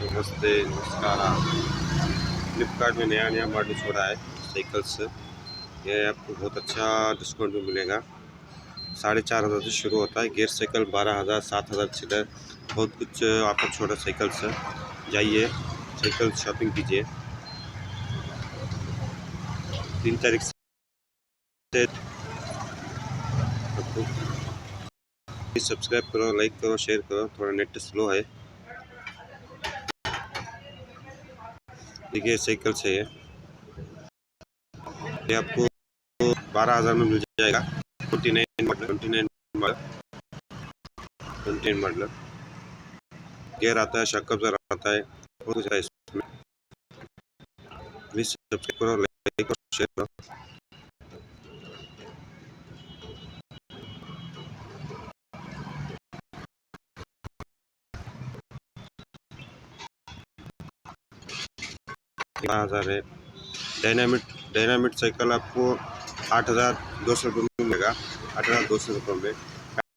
नमस्ते नमस्कार। फ्लिपकार्ट में नया नया मॉडल छोड़ा है साइकिल्स। ये आपको बहुत अच्छा डिस्काउंट में मिलेगा। 4,500 से शुरू होता है। गियर साइकिल 12,000 7,000 चिलर बहुत कुछ ऑफर छोड़ा साइकिल्स। जाइए साइकिल शॉपिंग कीजिए। 3 तारीख से सब्सक्राइब करो, लाइक करो, शेयर करो। थोड़ा नेट स्लो है। देखिए साइकिल से ये आपको 12,000 में मिल जाएगा। 29 मॉडल गियर आता है, शॉक अब्जॉर्बर आता है, बहुत कुछ है इसमें। प्लीज सब्सक्राइब करो, लाइक करो, शेयर करो। है डायनामिट साइकिल आपको 8,200 रुपये में मिलेगा। 8,200 रुपये में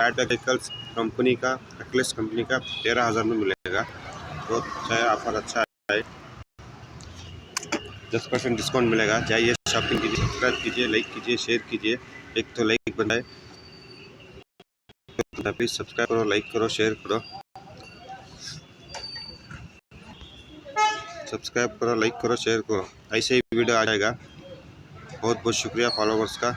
टाटा साइकिल्स कंपनी का, HERCULES कंपनी का 13,000 में मिलेगा। बहुत अच्छा है, ऑफर अच्छा है। 10% डिस्काउंट मिलेगा। जाइए शॉपिंग कीजिए, सब्सक्राइब कीजिए, लाइक कीजिए, शेयर कीजिए। एक तो लाइक बनाए, प्लीज सब्सक्राइब करो, लाइक करो, शेयर करो। सब्सक्राइब करो, लाइक करो, शेयर करो। ऐसे ही वीडियो आ जाएगा। बहुत बहुत शुक्रिया फॉलोवर्स का।